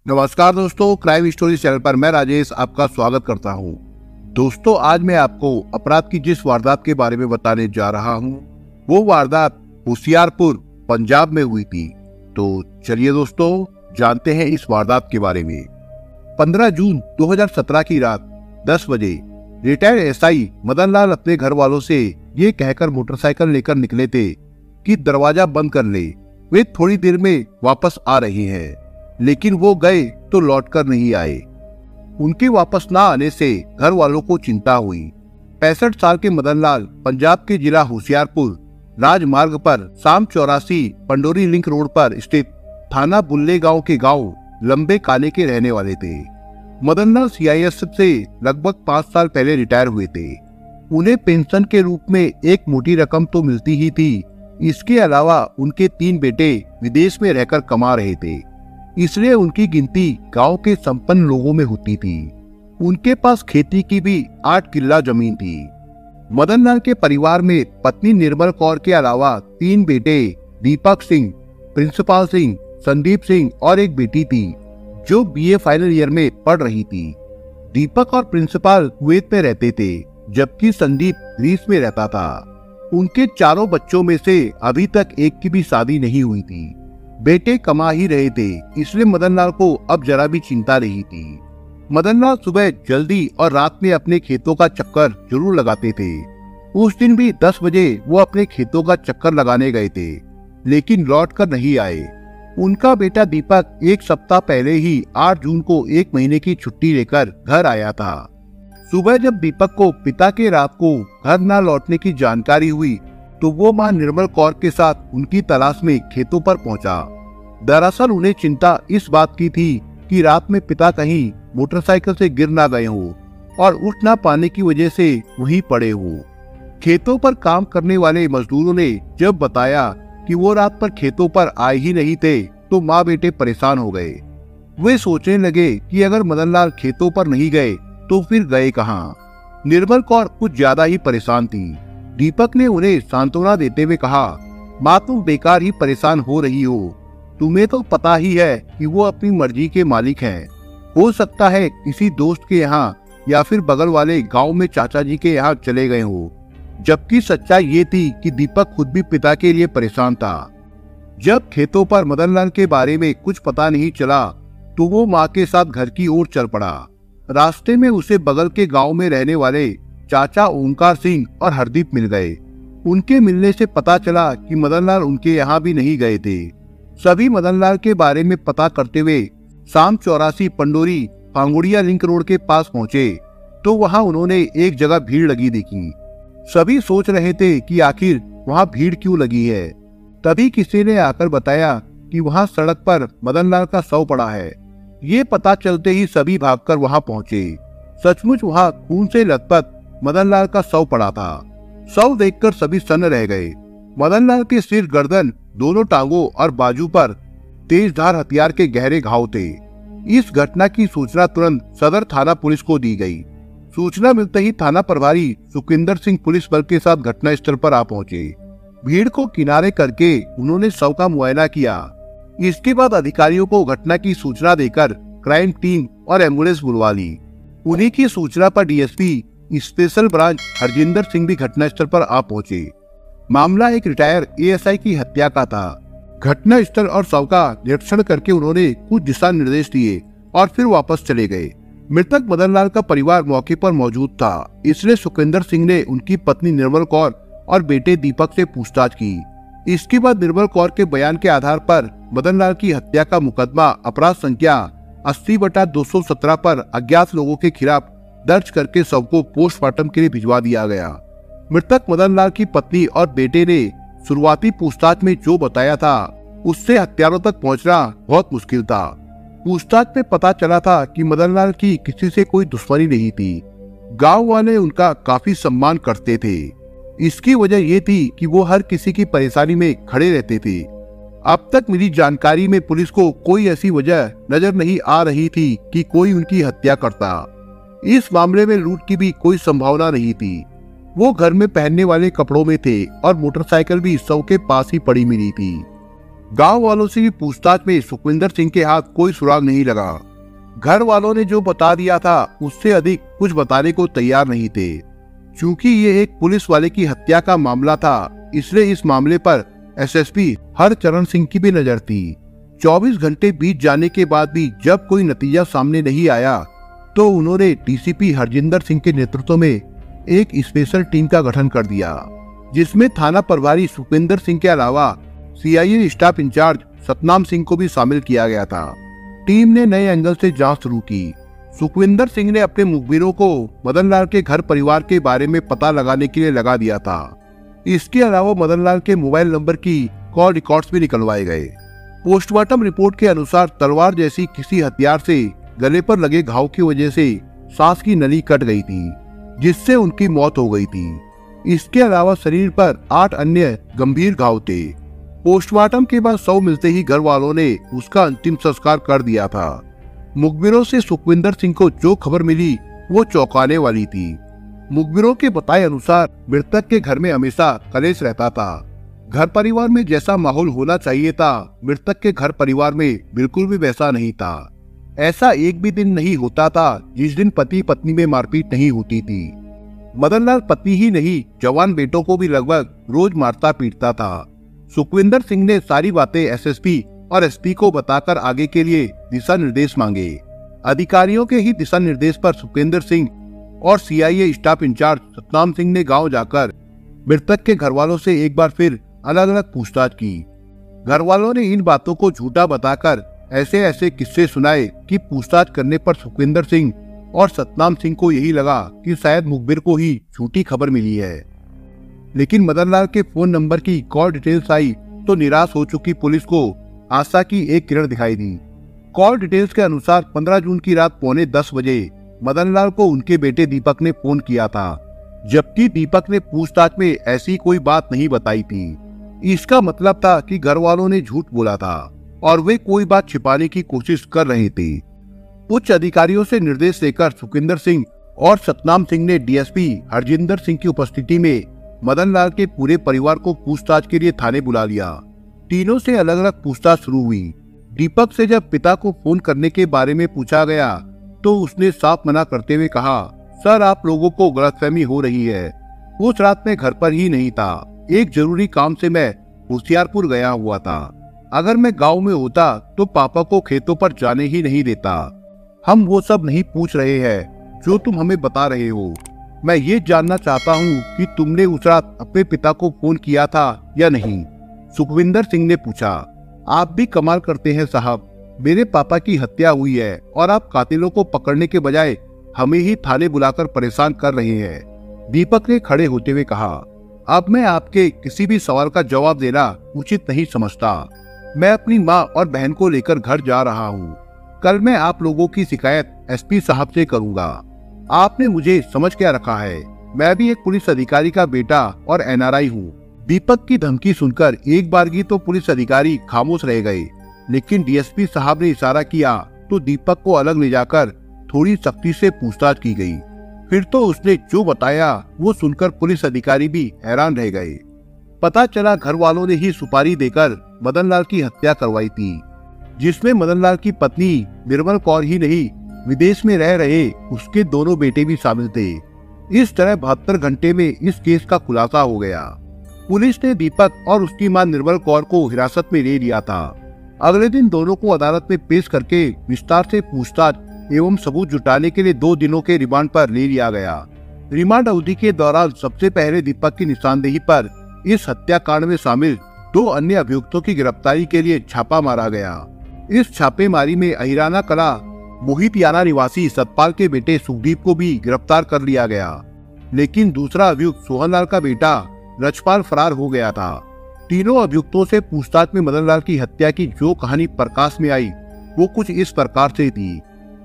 नमस्कार दोस्तों, crime stories channel पर मैं राजेश आपका स्वागत करता हूं। दोस्तों, आज मैं आपको अपराध की जिस वारदात के बारे में बताने जा रहा हूं, वो वारदात होशियारपुर पंजाब में हुई थी। तो चलिए दोस्तों, जानते हैं इस वारदात के बारे में। 15 जून 2017 की रात 10 बजे रिटायर्ड एसआई मदन लाल अपने घर वालों से ये कहकर मोटरसाइकिल लेकर निकले थे कि दरवाजा बंद कर ले, वे थोड़ी देर में वापस आ रहे हैं। लेकिन वो गए तो लौटकर नहीं आए। उनके वापस ना आने से घर वालों को चिंता हुई। 65 साल के मदन लाल पंजाब के जिला होशियारपुर राजमार्ग पर शाम 84 पंडोरी लिंक रोड पर स्थित थाना बुल्ले गांव के गांव लंबे काले के रहने वाले थे। मदन लाल सीआईएसएफ से लगभग 5 साल पहले रिटायर हुए थे। उन्हें पेंशन के रूप में एक मोटी रकम तो मिलती ही थी। इसके अलावा उनके 3 बेटे विदेश में रहकर कमा रहे थे, इसलिए उनकी गिनती गांव के संपन्न लोगों में होती थी। उनके पास खेती की भी 8 किल्ला जमीन थी। मदन लाल के परिवार में पत्नी निर्मल कौर के अलावा 3 बेटे दीपक सिंह, प्रिंसिपाल सिंह, संदीप सिंह और एक बेटी थी जो बीए फाइनल ईयर में पढ़ रही थी। दीपक और प्रिंसिपाल कुवैत में रहते थे, जबकि संदीप ग्रीस में रहता था। उनके चारों बच्चों में से अभी तक एक की भी शादी नहीं हुई थी। बेटे कमा ही रहे थे, इसलिए मदन लाल को अब जरा भी चिंता नहीं थी। मदन लाल सुबह जल्दी और रात में अपने खेतों का चक्कर जरूर लगाते थे। उस दिन भी 10 बजे वो अपने खेतों का चक्कर लगाने गए थे, लेकिन लौट कर नहीं आए। उनका बेटा दीपक एक सप्ताह पहले ही 8 जून को 1 महीने की छुट्टी लेकर घर आया था। सुबह जब दीपक को पिता के रात को घर न लौटने की जानकारी हुई तो वो मां निर्मल कौर के साथ उनकी तलाश में खेतों पर पहुंचा। दरअसल उन्हें चिंता इस बात की थी कि रात में पिता कहीं मोटरसाइकिल से गिर ना गए हों और उठ ना पाने की वजह से वहीं पड़े हों। खेतों पर काम करने वाले मजदूरों ने जब बताया कि वो रात पर खेतों पर आए ही नहीं थे तो माँ बेटे परेशान हो गए। वे सोचने लगे कि अगर मदन लाल खेतों पर नहीं गए तो फिर गए कहाँ। निर्मल कौर कुछ ज्यादा ही परेशान थी। दीपक ने उन्हें सांत्वना देते हुए कहा, माँ तुम बेकार ही परेशान हो रही हो। तुम्हें तो पता ही है कि वो अपनी मर्जी के मालिक हैं। हो सकता है किसी दोस्त के यहाँ या फिर बगल वाले गांव में चाचा जी के यहाँ चले गए हो। जबकि सच्चाई ये थी कि दीपक खुद भी पिता के लिए परेशान था। जब खेतों पर मदन लाल के बारे में कुछ पता नहीं चला तो वो माँ के साथ घर की ओर चल पड़ा। रास्ते में उसे बगल के गाँव में रहने वाले चाचा ओंकार सिंह और हरदीप मिल गए। उनके मिलने से पता चला कि मदन लाल उनके यहाँ भी नहीं गए थे। सभी मदन लाल के बारे में पता करते हुए शाम 84 पंडोरी फांगुड़िया लिंक रोड के पास पहुंचे तो वहां उन्होंने एक जगह भीड़ लगी देखी। सभी सोच रहे थे कि आखिर वहां भीड़ क्यों लगी है। तभी किसी ने आकर बताया कि वहां सड़क पर मदन लाल का शव पड़ा है। ये पता चलते ही सभी भागकर वहां पहुंचे। सचमुच वहां खून से लथपथ मदन लाल का शव पड़ा था। शव देखकर सभी सन्न रह गए। मदन लाल के सिर, गर्दन, दोनों टांगों और बाजू पर तेजधार हथियार के गहरे घाव थे। इस घटना की सूचना तुरंत सदर थाना पुलिस को दी गई। सूचना मिलते ही थाना प्रभारी सुखविंदर सिंह पुलिस बल के साथ घटना स्थल पर आ पहुंचे। भीड़ को किनारे करके उन्होंने शव का मुआयना किया। इसके बाद अधिकारियों को घटना की सूचना देकर क्राइम टीम और एम्बुलेंस बुलवा ली। उन्हीं की सूचना पर DSP special branch Harjinder Singh भी घटनास्थल पर आ पहुंचे। मामला एक रिटायर एएसआई की हत्या का था। घटना स्थल और शव का निरीक्षण करके उन्होंने कुछ दिशा निर्देश दिए और फिर वापस चले गए। मृतक मदन लाल का परिवार मौके पर मौजूद था, इसलिए सुखविंदर सिंह ने उनकी पत्नी निर्मल कौर और बेटे दीपक से पूछताछ की। इसके बाद निर्मल कौर के बयान के आधार पर मदन लाल की हत्या का मुकदमा अपराध संख्या 80/217 पर अज्ञात लोगों के खिलाफ दर्ज करके शव को पोस्टमार्टम के लिए भिजवा दिया गया। मृतक मदन लाल की पत्नी और बेटे ने शुरुआती पूछताछ में जो बताया था उससे हत्यारों तक पहुंचना बहुत मुश्किल था। पूछताछ में पता चला था कि मदन लाल की किसी से कोई दुश्मनी नहीं थी। गांव वाले उनका काफी सम्मान करते थे। इसकी वजह ये थी कि वो हर किसी की परेशानी में खड़े रहते थे। अब तक मिली जानकारी में पुलिस को कोई ऐसी वजह नजर नहीं आ रही थी कि कोई उनकी हत्या करता। इस मामले में लूट की भी कोई संभावना नहीं थी। वो घर में पहनने वाले कपड़ों में थे और मोटरसाइकिल भी शव के पास ही पड़ी मिली थी। गांव वालों से भी पूछताछ में सुखविंदर सिंह के हाथ कोई सुराग नहीं लगा। घर वालों ने जो बता दिया था उससे अधिक कुछ बताने को तैयार नहीं थे। क्योंकि ये एक पुलिस वाले की हत्या का मामला था, इसलिए इस मामले पर एसएसपी हरचरण सिंह की भी नजर थी। 24 घंटे बीत जाने के बाद भी जब कोई नतीजा सामने नहीं आया तो उन्होंने डीसीपी हरजिंदर सिंह के नेतृत्व में एक स्पेशल टीम का गठन कर दिया, जिसमें थाना प्रभारी सुखविंदर सिंह के अलावा CIA staff in charge Satnam Singh को भी शामिल किया गया था। टीम ने नए एंगल से जांच शुरू की। सुखविंदर सिंह ने अपने मुखबिरों को मदन लाल के घर परिवार के बारे में पता लगाने के लिए लगा दिया था। इसके अलावा मदन लाल के मोबाइल नंबर की कॉल रिकॉर्ड्स भी निकलवाए गए। पोस्टमार्टम रिपोर्ट के अनुसार तलवार जैसी किसी हथियार से गले पर लगे घाव की वजह से सांस की नली कट गई थी, जिससे उनकी मौत हो गई थी। इसके अलावा शरीर पर 8 अन्य गंभीर घाव थे। पोस्टमार्टम के बाद शव मिलते ही घर वालों ने उसका अंतिम संस्कार कर दिया था। मुखबिरों से सुखविंदर सिंह को जो खबर मिली वो चौंकाने वाली थी। मुखबिरों के बताए अनुसार मृतक के घर में हमेशा कलेश रहता था। घर परिवार में जैसा माहौल होना चाहिए था, मृतक के घर परिवार में बिल्कुल भी वैसा नहीं था। ऐसा एक भी दिन नहीं होता था जिस दिन पति पत्नी में मारपीट नहीं होती थी। मदन लाल पत्नी ही नहीं, जवान बेटों को भी लगभग रोज मारता पीटता था। सुखविंदर सिंह ने सारी बातें एसएसपी और एसपी को बताकर आगे के लिए दिशा निर्देश मांगे। अधिकारियों के ही दिशा निर्देश पर सुखविंदर सिंह और CIA staff in charge Satnam Singh ने गांव जाकर मृतक के घर वालों से एक बार फिर अलग अलग पूछताछ की। घर वालों ने इन बातों को झूठा बताकर ऐसे ऐसे किस्से सुनाए कि पूछताछ करने पर सुखविंदर सिंह और सतनाम सिंह को यही लगा कि शायद मुखबिर को ही झूठी खबर मिली है। लेकिन मदन लाल के फोन नंबर की कॉल डिटेल्स आई तो निराश हो चुकी पुलिस को आशा की एक किरण दिखाई दी। कॉल डिटेल्स के अनुसार 15 जून की रात 9:45 बजे मदन लाल को उनके बेटे दीपक ने फोन किया था, जबकि दीपक ने पूछताछ में ऐसी कोई बात नहीं बताई थी। इसका मतलब था कि घर वालों ने झूठ बोला था और वे कोई बात छिपाने की कोशिश कर रहे थे। उच्च अधिकारियों से निर्देश लेकर सुखविंदर सिंह और सतनाम सिंह ने डीएसपी हरजिंदर सिंह की उपस्थिति में मदन लाल के पूरे परिवार को पूछताछ के लिए थाने बुला लिया। तीनों से अलग अलग पूछताछ शुरू हुई। दीपक से जब पिता को फोन करने के बारे में पूछा गया तो उसने साफ मना करते हुए कहा, सर आप लोगों को गलतफहमी हो रही है। उस रात मैं घर पर ही नहीं था, एक जरूरी काम से मैं होशियारपुर गया हुआ था। अगर मैं गांव में होता तो पापा को खेतों पर जाने ही नहीं देता। हम वो सब नहीं पूछ रहे हैं जो तुम हमें बता रहे हो। मैं ये जानना चाहता हूँ कि तुमने उस रात अपने पिता को फोन किया था या नहीं। सुखविंदर सिंह ने पूछा। आप भी कमाल करते हैं साहब, मेरे पापा की हत्या हुई है और आप कातिलों को पकड़ने के बजाय हमें ही थाने बुलाकर परेशान कर रहे हैं। दीपक ने खड़े होते हुए कहा, अब मैं आपके किसी भी सवाल का जवाब देना उचित नहीं समझता। मैं अपनी माँ और बहन को लेकर घर जा रहा हूँ। कल मैं आप लोगों की शिकायत एसपी साहब से करूँगा। आपने मुझे समझ क्या रखा है? मैं भी एक पुलिस अधिकारी का बेटा और एनआरआई हूँ। दीपक की धमकी सुनकर एक बारगी तो पुलिस अधिकारी खामोश रह गए, लेकिन डीएसपी साहब ने इशारा किया तो दीपक को अलग ले जाकर थोड़ी सख्ती से पूछताछ की गई। फिर तो उसने जो बताया वो सुनकर पुलिस अधिकारी भी हैरान रह गए। पता चला घर वालों ने ही सुपारी देकर मदन लाल की हत्या करवाई थी, जिसमें मदन लाल की पत्नी निर्मल कौर ही नहीं, विदेश में रह रहे उसके दोनों बेटे भी शामिल थे। इस तरह 72 घंटे में इस केस का खुलासा हो गया। पुलिस ने दीपक और उसकी मां निर्मल कौर को हिरासत में ले लिया था। अगले दिन दोनों को अदालत में पेश करके विस्तार से पूछताछ एवं सबूत जुटाने के लिए 2 दिनों के रिमांड पर ले लिया गया। रिमांड अवधि के दौरान सबसे पहले दीपक की निशानदेही पर इस हत्याकांड में शामिल 2 अन्य अभियुक्तों की गिरफ्तारी के लिए छापा मारा गया। इस छापेमारी में अहिराना कला मोहितयाना निवासी सतपाल के बेटे सुखदीप को भी गिरफ्तार कर लिया गया, लेकिन दूसरा अभियुक्त सोहनलाल का बेटा रजपाल फरार हो गया था। तीनों अभियुक्तों से पूछताछ में मदन लाल की हत्या की जो कहानी प्रकाश में आई वो कुछ इस प्रकार से थी।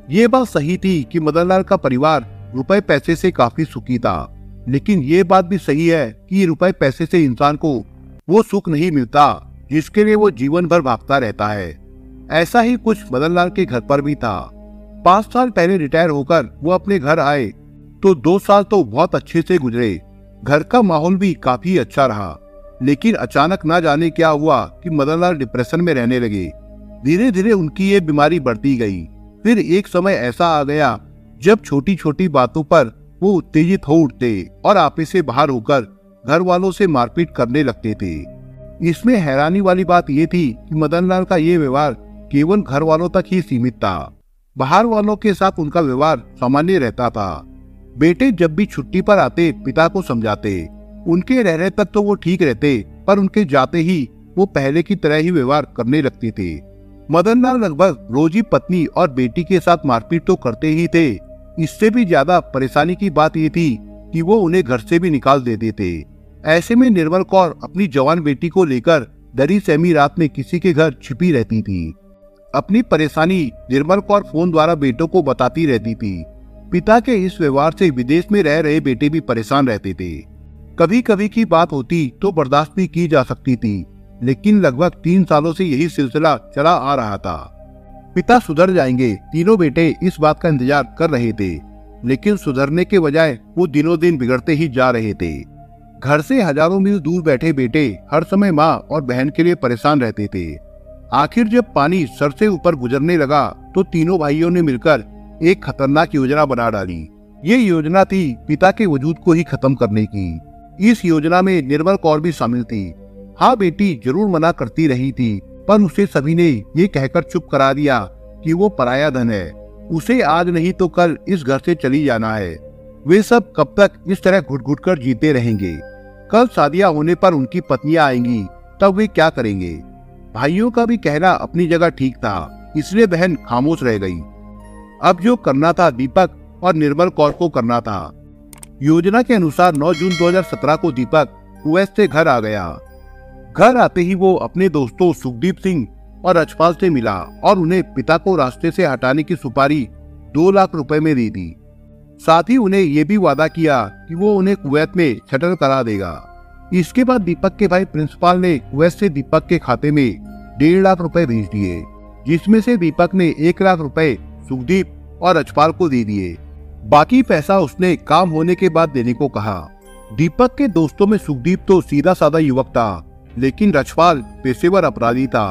ये बात सही थी कि मदन लाल का परिवार रुपए पैसे से काफी सुखी था, लेकिन ये बात भी सही है कि रुपए पैसे से इंसान को वो सुख नहीं मिलता जिसके लिए वो जीवन भर भागता रहता है। ऐसा ही कुछ मदन लाल के घर पर भी था। 5 साल पहले रिटायर होकर वो अपने घर आए तो 2 साल तो बहुत अच्छे से गुजरे। घर का माहौल भी काफी अच्छा रहा। लेकिन अचानक ना जाने क्या हुआ कि मदनलाल डिप्रेशन में रहने लगे। धीरे धीरे उनकी ये बीमारी बढ़ती गई। फिर एक समय ऐसा आ गया जब छोटी छोटी बातों पर वो उत्तेजित हो उठते और आपे से बाहर होकर घर वालों से मारपीट करने लगते थे। इसमें हैरानी वाली बात ये थी कि मदनलाल का ये व्यवहार केवल घर वालों तक ही सीमित था। बाहर वालों के साथ उनका व्यवहार सामान्य रहता था। बेटे जब भी छुट्टी पर आते पिता को समझाते। उनके रहने तक तो वो ठीक रहते, पर उनके जाते ही वो पहले की तरह ही व्यवहार करने लगते थे। मदनलाल लगभग रोज ही पत्नी और बेटी के साथ मारपीट तो करते ही थे। इससे भी ज्यादा परेशानी की बात ये थी कि वो उन्हें घर से भी निकाल देते थे। ऐसे में निर्मल कौर अपनी जवान बेटी को लेकर डरी सहमी रात में किसी के घर छिपी रहती थी। अपनी परेशानी निर्मल कौर फोन द्वारा बेटों को बताती रहती थी। पिता के इस व्यवहार से विदेश में रह रहे बेटे भी परेशान रहते थे। कभी कभी की बात होती तो बर्दाश्त भी की जा सकती थी, लेकिन लगभग 3 सालों से यही सिलसिला चला आ रहा था। पिता सुधर जाएंगे, तीनों बेटे इस बात का इंतजार कर रहे थे, लेकिन सुधरने के बजाय वो दिनों दिन बिगड़ते ही जा रहे थे। घर से हजारों मील दूर बैठे बेटे हर समय माँ और बहन के लिए परेशान रहते थे। आखिर जब पानी सर से ऊपर गुजरने लगा तो तीनों भाइयों ने मिलकर एक खतरनाक योजना बना डाली। ये योजना थी पिता के वजूद को ही खत्म करने की। इस योजना में निर्मल कौर भी शामिल थी। हाँ, बेटी जरूर मना करती रही थी, पर उसे सभी ने ये कहकर चुप करा दिया कि वो पराया धन है, उसे आज नहीं तो कल इस घर से चली जाना है। वे सब कब तक इस तरह घुट घुट कर जीते रहेंगे? कल शादियां होने पर उनकी पत्नियां आएंगी, तब वे क्या करेंगे? भाइयों का भी कहना अपनी जगह ठीक था, इसलिए बहन खामोश रह गई। अब जो करना था दीपक और निर्मल कौर को करना था। योजना के अनुसार 9 जून 2017 को दीपक कुवैत से घर आ गया। घर आते ही वो अपने दोस्तों सुखदीप सिंह और रजपाल से मिला और उन्हें पिता को रास्ते से हटाने की सुपारी 2 लाख रुपए में दे दी। साथ ही उन्हें ये भी वादा किया कि वो उन्हें कुवैत में सेटल करा देगा। इसके बाद दीपक के भाई प्रिंसिपाल ने कुवैत से दीपक के खाते में 1.5 लाख रुपए भेज दिए, जिसमें से दीपक ने 1 लाख रुपए सुखदीप और रजपाल को दे दिए। बाकी पैसा उसने काम होने के बाद देने को कहा। दीपक के दोस्तों में सुखदीप तो सीधा साधा युवक था, लेकिन रजपाल पेशेवर अपराधी था।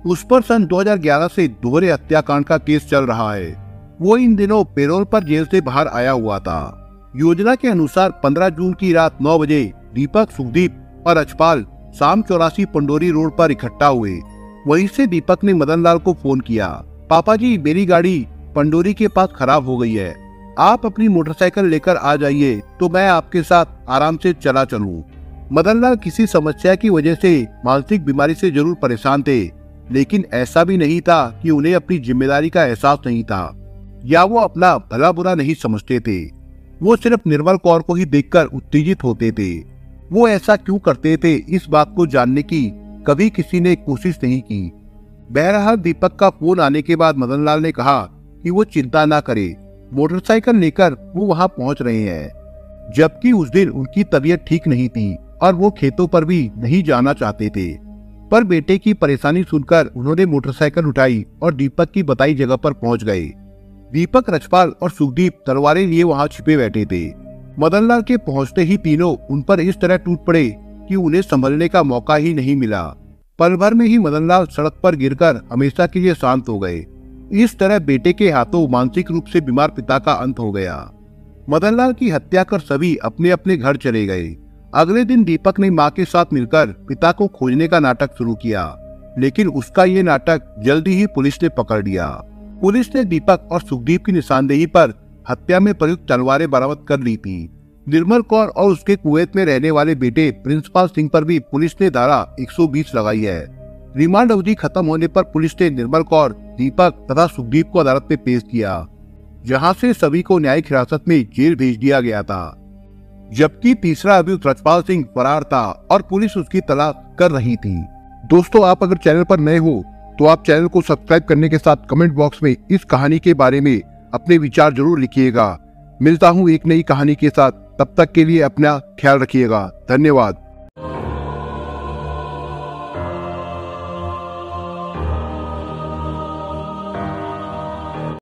उस पर सन 2011 से दोहरे हत्याकांड का केस चल रहा है। वो इन दिनों पैरोल पर जेल से बाहर आया हुआ था। योजना के अनुसार 15 जून की रात 9 बजे दीपक, सुखदीप और रजपाल शाम 84 पंडोरी रोड पर इकट्ठा हुए। वहीं से दीपक ने मदनलाल को फोन किया। पापा जी, मेरी गाड़ी पंडोरी के पास खराब हो गई है, आप अपनी मोटरसाइकिल लेकर आ जाइए तो मैं आपके साथ आराम से चला चलूं। मदनलाल किसी समस्या की वजह से मानसिक बीमारी से जरूर परेशान थे, लेकिन ऐसा भी नहीं था कि उन्हें अपनी जिम्मेदारी का एहसास नहीं था या वो अपना भला बुरा नहीं समझते थे। वो सिर्फ निर्मल कौर को ही देखकर उत्तेजित होते थे। वो ऐसा क्यों करते थे, इस बात को जानने की कभी किसी ने कोशिश नहीं की। बहरहाल दीपक का फोन आने के बाद मदनलाल ने कहा कि वो चिंता ना करे, मोटरसाइकिल लेकर वो वहां पहुंच रहे हैं। जबकि उस दिन उनकी तबीयत ठीक नहीं थी और वो खेतों पर भी नहीं जाना चाहते थे। पर बेटे की परेशानी सुनकर उन्होंने मोटरसाइकिल उठाई और दीपक की बताई जगह पर पहुंच गए। दीपक, रजपाल और सुखदीप तलवारें लिए वहां छिपे बैठे थे। मदनलाल के पहुंचते ही तीनों उन पर इस तरह टूट पड़े कि उन्हें संभलने का मौका ही नहीं मिला। पल भर में ही मदनलाल सड़क पर गिरकर हमेशा के लिए शांत हो गए। इस तरह बेटे के हाथों मानसिक रूप से बीमार पिता का अंत हो गया। मदनलाल की हत्या कर सभी अपने अपने घर चले गए। अगले दिन दीपक ने मां के साथ मिलकर पिता को खोजने का नाटक शुरू किया, लेकिन उसका ये नाटक जल्दी ही पुलिस ने पकड़ लिया। पुलिस ने दीपक और सुखदीप की निशानदेही पर हत्या में प्रयुक्त तलवारें बरामद कर ली थी। निर्मल कौर और उसके कुवैत में रहने वाले बेटे प्रिंसिपाल सिंह पर भी पुलिस ने धारा 120 लगाई है। रिमांड अवधि खत्म होने पर पुलिस ने निर्मल कौर, दीपक तथा सुखदीप को अदालत में पेश किया, जहां से सभी को न्यायिक हिरासत में जेल भेज दिया गया था। जबकि तीसरा अभियुक्त रजपाल सिंह फरार था और पुलिस उसकी तलाश कर रही थी। दोस्तों, आप अगर चैनल पर नए हो तो आप चैनल को सब्सक्राइब करने के साथ कमेंट बॉक्स में इस कहानी के बारे में अपने विचार जरूर लिखिएगा। मिलता हूँ एक नई कहानी के साथ, तब तक के लिए अपना ख्याल रखिएगा। धन्यवाद।